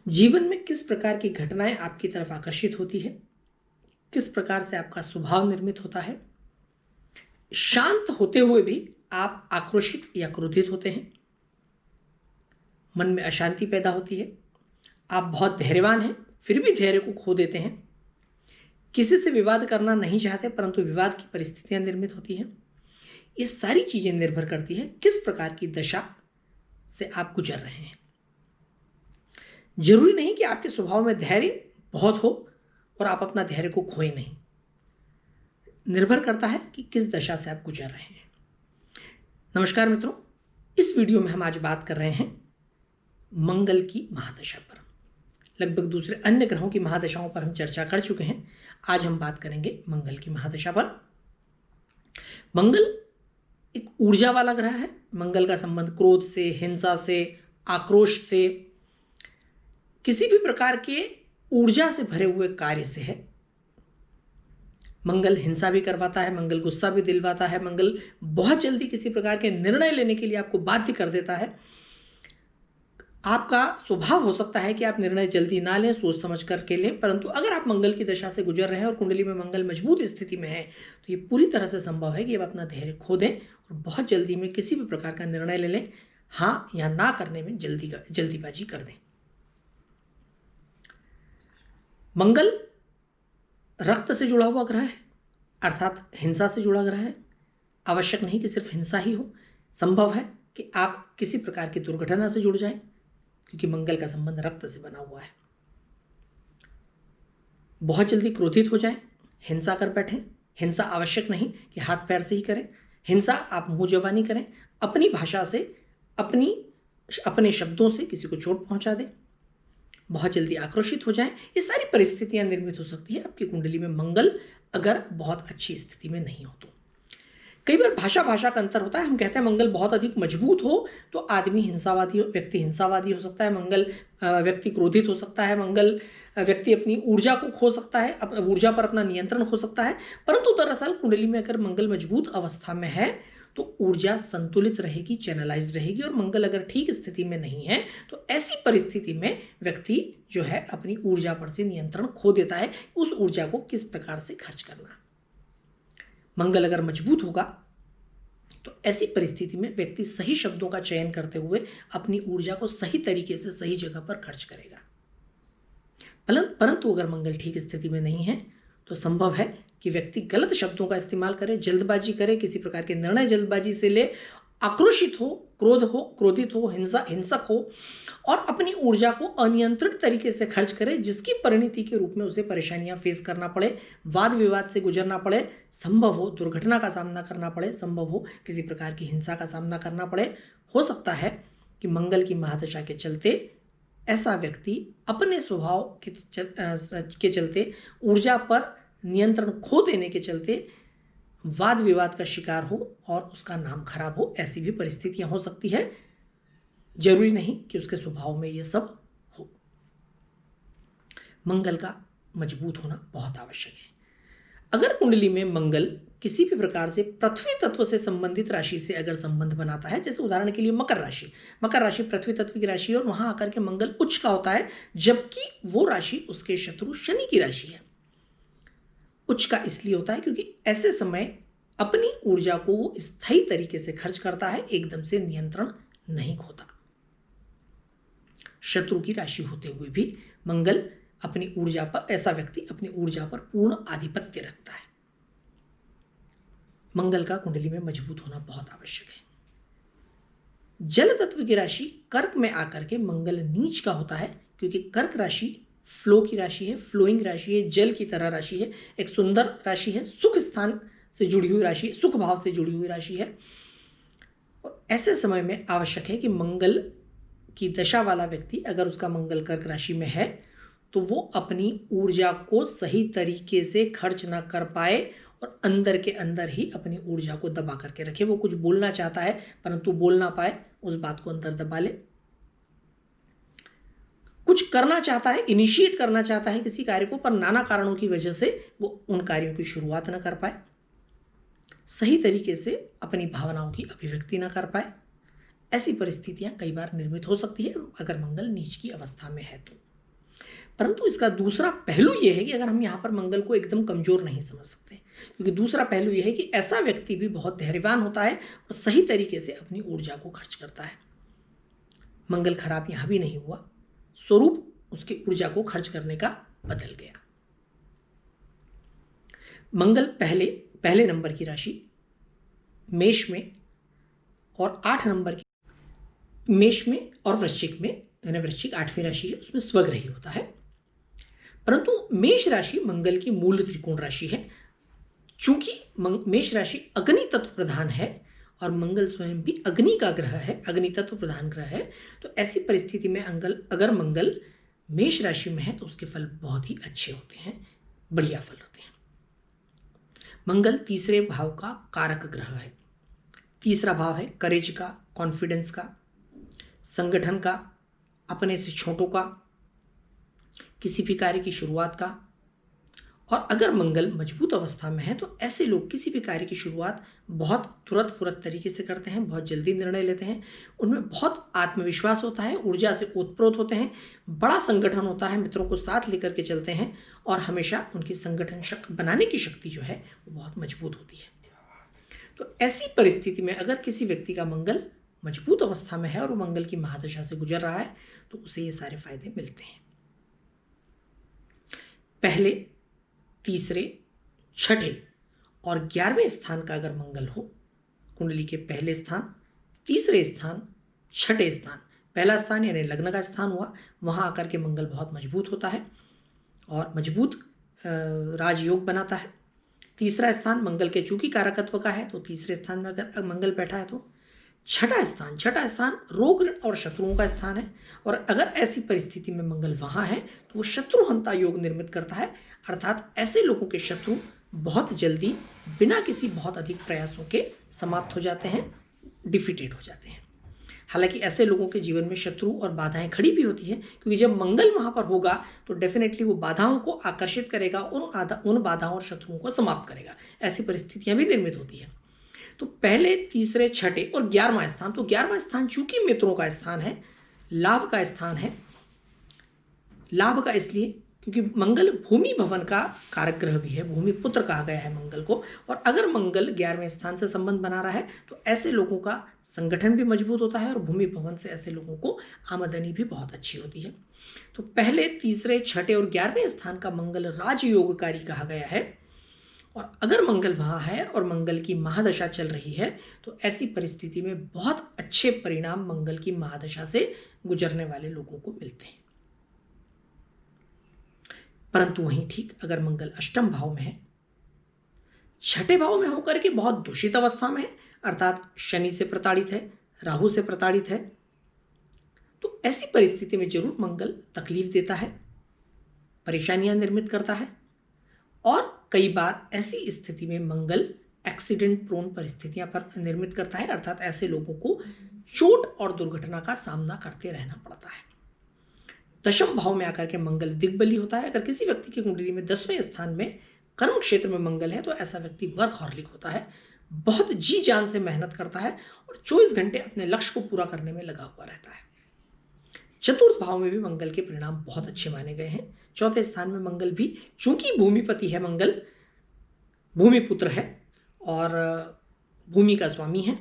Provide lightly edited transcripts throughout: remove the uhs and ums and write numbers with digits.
जीवन में किस प्रकार की घटनाएं आपकी तरफ आकर्षित होती है? किस प्रकार से आपका स्वभाव निर्मित होता है? शांत होते हुए भी आप आक्रोशित या क्रोधित होते हैं। मन में अशांति पैदा होती है। आप बहुत धैर्यवान हैं, फिर भी धैर्य को खो देते हैं। किसी से विवाद करना नहीं चाहते, परंतु विवाद की परिस्थितियां निर्मित होती हैं। ये सारी चीजें निर्भर करती है किस प्रकार की दशा से आप गुजर रहे हैं। जरूरी नहीं कि आपके स्वभाव में धैर्य बहुत हो और आप अपना धैर्य को खोए नहीं। निर्भर करता है कि किस दशा से आप गुजर रहे हैं। नमस्कार मित्रों, इस वीडियो में हम आज बात कर रहे हैं मंगल की महादशा पर। लगभग दूसरे अन्य ग्रहों की महादशाओं पर हम चर्चा कर चुके हैं। आज हम बात करेंगे मंगल की महादशा पर। मंगल एक ऊर्जा वाला ग्रह है। मंगल का संबंध क्रोध से, हिंसा से, आक्रोश से, किसी भी प्रकार के ऊर्जा से भरे हुए कार्य से है। मंगल हिंसा भी करवाता है, मंगल गुस्सा भी दिलवाता है, मंगल बहुत जल्दी किसी प्रकार के निर्णय लेने के लिए आपको बाध्य कर देता है। आपका स्वभाव हो सकता है कि आप निर्णय जल्दी ना लें, सोच समझ करके लें, परंतु अगर आप मंगल की दशा से गुजर रहे हैं और कुंडली में मंगल मजबूत स्थिति में है तो ये पूरी तरह से संभव है कि आप अपना धैर्य खो दें और बहुत जल्दी में किसी भी प्रकार का निर्णय ले लें, हाँ या ना करने में जल्दीबाजी कर दें। मंगल रक्त से जुड़ा हुआ ग्रह है, अर्थात हिंसा से जुड़ा ग्रह है। आवश्यक नहीं कि सिर्फ हिंसा ही हो, संभव है कि आप किसी प्रकार की दुर्घटना से जुड़ जाएं, क्योंकि मंगल का संबंध रक्त से बना हुआ है। बहुत जल्दी क्रोधित हो जाएं, हिंसा कर बैठें। हिंसा आवश्यक नहीं कि हाथ पैर से ही करें, हिंसा आप मुंह जबानी करें, अपनी भाषा से, अपने शब्दों से किसी को चोट पहुंचा दें, बहुत जल्दी आक्रोशित हो जाएं। ये सारी परिस्थितियां निर्मित हो सकती है आपकी कुंडली में मंगल अगर बहुत अच्छी स्थिति में नहीं हो तो। कई बार भाषा का अंतर होता है। हम कहते हैं मंगल बहुत अधिक मजबूत हो तो आदमी व्यक्ति हिंसावादी हो सकता है, मंगल व्यक्ति क्रोधित हो सकता है, मंगल व्यक्ति अपनी ऊर्जा को खो सकता है, ऊर्जा पर अपना नियंत्रण खो सकता है। परंतु दरअसल कुंडली में अगर मंगल मजबूत अवस्था में है तो ऊर्जा संतुलित रहेगी, चैनलाइज रहेगी। और मंगल अगर ठीक स्थिति में नहीं है तो ऐसी परिस्थिति में व्यक्ति जो है अपनी ऊर्जा पर से नियंत्रण खो देता है। उस ऊर्जा को किस प्रकार से खर्च करना। मंगल अगर मजबूत होगा तो ऐसी परिस्थिति में व्यक्ति सही शब्दों का चयन करते हुए अपनी ऊर्जा को सही तरीके से सही जगह पर खर्च करेगा। परंतु अगर मंगल ठीक स्थिति में नहीं है तो संभव है कि व्यक्ति गलत शब्दों का इस्तेमाल करे, जल्दबाजी करे, किसी प्रकार के निर्णय जल्दबाजी से ले, आक्रोशित हो, क्रोधित हो, हिंसक हो और अपनी ऊर्जा को अनियंत्रित तरीके से खर्च करे, जिसकी परिणति के रूप में उसे परेशानियां फेस करना पड़े, वाद विवाद से गुजरना पड़े, संभव हो दुर्घटना का सामना करना पड़े, संभव हो किसी प्रकार की हिंसा का सामना करना पड़े। हो सकता है कि मंगल की महादशा के चलते ऐसा व्यक्ति अपने स्वभाव के चलते, ऊर्जा पर नियंत्रण खो देने के चलते वाद विवाद का शिकार हो और उसका नाम खराब हो। ऐसी भी परिस्थितियां हो सकती है। जरूरी नहीं कि उसके स्वभाव में यह सब हो। मंगल का मजबूत होना बहुत आवश्यक है। अगर कुंडली में मंगल किसी भी प्रकार से पृथ्वी तत्व से संबंधित राशि से अगर संबंध बनाता है, जैसे उदाहरण के लिए मकर राशि पृथ्वी तत्व की राशि है और वहां आकर के मंगल उच्च का होता है, जबकि वो राशि उसके शत्रु शनि की राशि है। उच्च का इसलिए होता है क्योंकि ऐसे समय अपनी ऊर्जा को वो स्थायी तरीके से खर्च करता है, एकदम से नियंत्रण नहीं खोता। शत्रु की राशि होते हुए भी मंगल अपनी ऊर्जा पर, ऐसा व्यक्ति अपनी ऊर्जा पर पूर्ण आधिपत्य रखता है। मंगल का कुंडली में मजबूत होना बहुत आवश्यक है। जल तत्व की राशि कर्क में आकर के मंगल नीच का होता है, क्योंकि कर्क राशि फ्लो की राशि है, फ्लोइंग राशि है, जल की तरह राशि है, एक सुंदर राशि है, सुख स्थान से जुड़ी हुई राशि, सुख भाव से जुड़ी हुई राशि है। और ऐसे समय में आवश्यक है कि मंगल की दशा वाला व्यक्ति, अगर उसका मंगल कर्क राशि में है तो वो अपनी ऊर्जा को सही तरीके से खर्च ना कर पाए और अंदर के अंदर ही अपनी ऊर्जा को दबा करके रखे। वो कुछ बोलना चाहता है परंतु बोल ना पाए, उस बात को अंदर दबा ले। कुछ करना चाहता है, इनिशिएट करना चाहता है किसी कार्य को, पर नाना कारणों की वजह से वो उन कार्यों की शुरुआत ना कर पाए, सही तरीके से अपनी भावनाओं की अभिव्यक्ति ना कर पाए। ऐसी परिस्थितियां कई बार निर्मित हो सकती है अगर मंगल नीच की अवस्था में है तो। परंतु इसका दूसरा पहलू यह है कि अगर हम यहाँ पर मंगल को एकदम कमजोर नहीं समझ सकते, क्योंकि दूसरा पहलू यह है कि ऐसा व्यक्ति भी बहुत धैर्यवान होता है और सही तरीके से अपनी ऊर्जा को खर्च करता है। मंगल खराब यहाँ भी नहीं हुआ, स्वरूप उसकी ऊर्जा को खर्च करने का बदल गया। मंगल पहले नंबर की राशि मेष में और 8 नंबर की मेष में और वृश्चिक में, यानी वृश्चिक 8वीं राशि है, उसमें स्वग्रही होता है। परंतु मेष राशि मंगल की मूल त्रिकोण राशि है। चूंकि मेष राशि अग्नि तत्व प्रधान है और मंगल स्वयं भी अग्नि का ग्रह है, अग्नि तत्व प्रधान ग्रह है, तो ऐसी परिस्थिति में अगर मंगल मेष राशि में है तो उसके फल बहुत ही अच्छे होते हैं, बढ़िया फल होते हैं। मंगल तीसरे भाव का कारक ग्रह है। तीसरा भाव है करेज का, कॉन्फिडेंस का, संगठन का, अपने से छोटों का, किसी भी कार्य की शुरुआत का। और अगर मंगल मजबूत अवस्था में है तो ऐसे लोग किसी भी कार्य की शुरुआत बहुत तुरंत फुरत तरीके से करते हैं, बहुत जल्दी निर्णय लेते हैं, उनमें बहुत आत्मविश्वास होता है, ऊर्जा से ओतप्रोत होते हैं, बड़ा संगठन होता है, मित्रों को साथ लेकर के चलते हैं और हमेशा उनकी संगठन बनाने की शक्ति जो है वो बहुत मजबूत होती है। तो ऐसी परिस्थिति में अगर किसी व्यक्ति का मंगल मजबूत अवस्था में है और वो मंगल की महादशा से गुजर रहा है तो उसे ये सारे फायदे मिलते हैं। पहले, तीसरे, छठे और 11वें स्थान का अगर मंगल हो, कुंडली के पहले स्थान, तीसरे स्थान, छठे स्थान, पहला स्थान यानी लग्न का स्थान हुआ, वहां आकर के मंगल बहुत मजबूत होता है और मजबूत राजयोग बनाता है। तीसरा स्थान मंगल के चूंकि कारकत्व का है तो तीसरे स्थान में अगर मंगल बैठा है तो छठा स्थान रोग और शत्रुओं का स्थान है और अगर ऐसी परिस्थिति में मंगल वहां है तो वो शत्रुहंता योग निर्मित करता है, अर्थात ऐसे लोगों के शत्रु बहुत जल्दी बिना किसी बहुत अधिक प्रयासों के समाप्त हो जाते हैं, डिफीटेड हो जाते हैं। हालांकि ऐसे लोगों के जीवन में शत्रु और बाधाएं खड़ी भी होती है, क्योंकि जब मंगल वहां पर होगा तो डेफिनेटली वो बाधाओं को आकर्षित करेगा और उन बाधाओं और शत्रुओं को समाप्त करेगा। ऐसी परिस्थितियां भी निर्मित होती है। तो पहले, तीसरे, छठे और 11वां स्थान, तो 11वां स्थान चूंकि मित्रों का स्थान है, लाभ का स्थान है। लाभ का इसलिए क्योंकि मंगल भूमि भवन का कारक ग्रह भी है, भूमि पुत्र कहा गया है मंगल को, और अगर मंगल 11वें स्थान से संबंध बना रहा है तो ऐसे लोगों का संगठन भी मजबूत होता है और भूमि भवन से ऐसे लोगों को आमदनी भी बहुत अच्छी होती है। तो पहले, तीसरे, छठे और 11वें स्थान का मंगल राजयोगकारी कहा गया है और अगर मंगल वहां है और मंगल की महादशा चल रही है तो ऐसी परिस्थिति में बहुत अच्छे परिणाम मंगल की महादशा से गुजरने वाले लोगों को मिलते हैं। परंतु वहीं ठीक अगर मंगल अष्टम भाव में है, छठे भाव में होकर के बहुत दूषित अवस्था में है, अर्थात शनि से प्रताड़ित है, राहु से प्रताड़ित है, तो ऐसी परिस्थिति में जरूर मंगल तकलीफ देता है, परेशानियां निर्मित करता है और कई बार ऐसी स्थिति में मंगल एक्सीडेंट प्रोन परिस्थितियां पर निर्मित करता है, अर्थात ऐसे लोगों को चोट और दुर्घटना का सामना करते रहना पड़ता है। दशम भाव में आकर के मंगल दिग्बली होता है। अगर किसी व्यक्ति की कुंडली में 10वें स्थान में कर्म क्षेत्र में मंगल है तो ऐसा व्यक्ति वर्कहॉलिक होता है, बहुत जी जान से मेहनत करता है और 24 घंटे अपने लक्ष्य को पूरा करने में लगा हुआ रहता है। चतुर्थ भाव में भी मंगल के परिणाम बहुत अच्छे माने गए हैं। चौथे स्थान में मंगल भी चूंकि भूमिपति है, मंगल भूमिपुत्र है और भूमि का स्वामी है,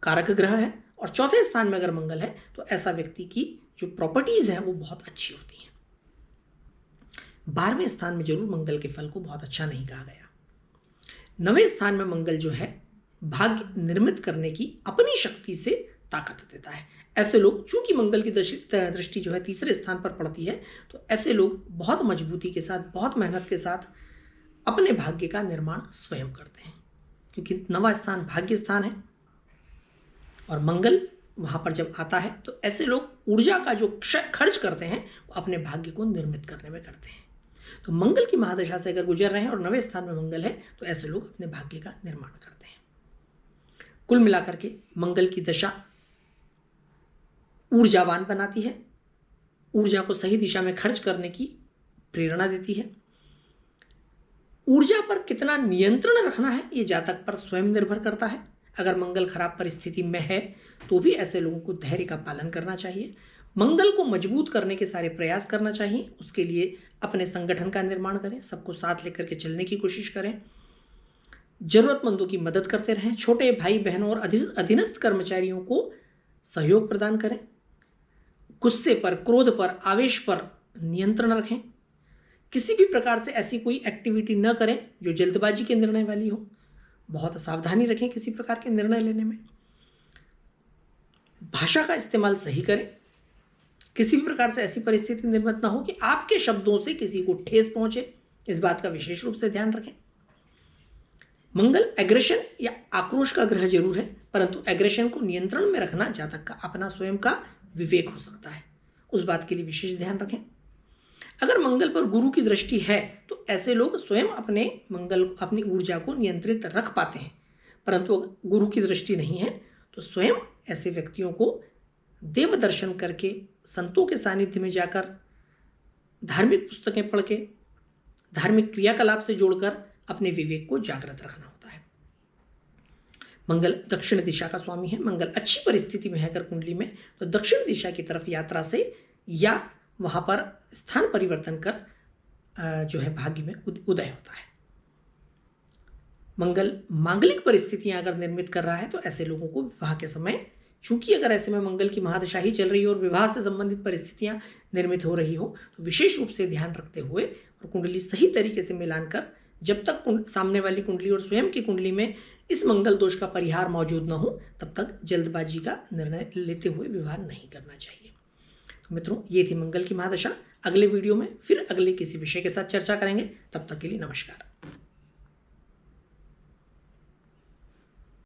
कारक ग्रह है, और चौथे स्थान में अगर मंगल है तो ऐसा व्यक्ति की जो प्रॉपर्टीज है वो बहुत अच्छी होती हैं। 12वें स्थान में जरूर मंगल के फल को बहुत अच्छा नहीं कहा गया। 9वें स्थान में मंगल जो है भाग्य निर्मित करने की अपनी शक्ति से ताकत देता है। ऐसे लोग, चूंकि मंगल की दृष्टि जो है तीसरे स्थान पर पड़ती है, तो ऐसे लोग बहुत मजबूती के साथ, बहुत मेहनत के साथ अपने भाग्य का निर्माण स्वयं करते हैं, क्योंकि 9वां स्थान भाग्य स्थान है और मंगल वहां पर जब आता है तो ऐसे लोग ऊर्जा का जो खर्च करते हैं वो अपने भाग्य को निर्मित करने में करते हैं। तो मंगल की महादशा से अगर गुजर रहे हैं और 9वें स्थान में मंगल है तो ऐसे लोग अपने भाग्य का निर्माण करते हैं। कुल मिलाकर के मंगल की दशा ऊर्जावान बनाती है, ऊर्जा को सही दिशा में खर्च करने की प्रेरणा देती है। ऊर्जा पर कितना नियंत्रण रखना है ये जातक पर स्वयं निर्भर करता है। अगर मंगल खराब परिस्थिति में है तो भी ऐसे लोगों को धैर्य का पालन करना चाहिए। मंगल को मजबूत करने के सारे प्रयास करना चाहिए। उसके लिए अपने संगठन का निर्माण करें, सबको साथ लेकर के चलने की कोशिश करें, जरूरतमंदों की मदद करते रहें, छोटे भाई बहनों और अधीनस्थ कर्मचारियों को सहयोग प्रदान करें, गुस्से पर, क्रोध पर, आवेश पर नियंत्रण रखें, किसी भी प्रकार से ऐसी कोई एक्टिविटी न करें जो जल्दबाजी के निर्णय वाली हो, बहुत सावधानी रखें किसी प्रकार के निर्णय लेने में, भाषा का इस्तेमाल सही करें, किसी भी प्रकार से ऐसी परिस्थिति निर्मित ना हो कि आपके शब्दों से किसी को ठेस पहुंचे, इस बात का विशेष रूप से ध्यान रखें। मंगल एग्रेशन या आक्रोश का ग्रह जरूर है, परंतु एग्रेशन को नियंत्रण में रखना जातक का अपना स्वयं का विवेक हो सकता है, उस बात के लिए विशेष ध्यान रखें। अगर मंगल पर गुरु की दृष्टि है तो ऐसे लोग स्वयं अपनी ऊर्जा को नियंत्रित रख पाते हैं, परंतु अगर गुरु की दृष्टि नहीं है तो स्वयं ऐसे व्यक्तियों को देव दर्शन करके, संतों के सानिध्य में जाकर, धार्मिक पुस्तकें पढ़ के, धार्मिक क्रियाकलाप से जोड़कर अपने विवेक को जागृत रखना होता है। मंगल दक्षिण दिशा का स्वामी है। मंगल अच्छी परिस्थिति में है अगर कुंडली में तो दक्षिण दिशा की तरफ यात्रा से या वहां पर स्थान परिवर्तन कर जो है भाग्य में उदय होता है। मंगल मांगलिक परिस्थितियां अगर निर्मित कर रहा है तो ऐसे लोगों को विवाह के समय, चूंकि अगर ऐसे में मंगल की महादशा ही चल रही हो और विवाह से संबंधित परिस्थितियां निर्मित हो रही हो तो विशेष रूप से ध्यान रखते हुए और कुंडली सही तरीके से मिलान कर, जब तक सामने वाली कुंडली और स्वयं की कुंडली में इस मंगल दोष का परिहार मौजूद न हो तब तक जल्दबाजी का निर्णय लेते हुए विवाह नहीं करना चाहिए। तो मित्रों, ये थी मंगल की महादशा। अगले वीडियो में फिर अगले किसी विषय के साथ चर्चा करेंगे। तब तक के लिए नमस्कार।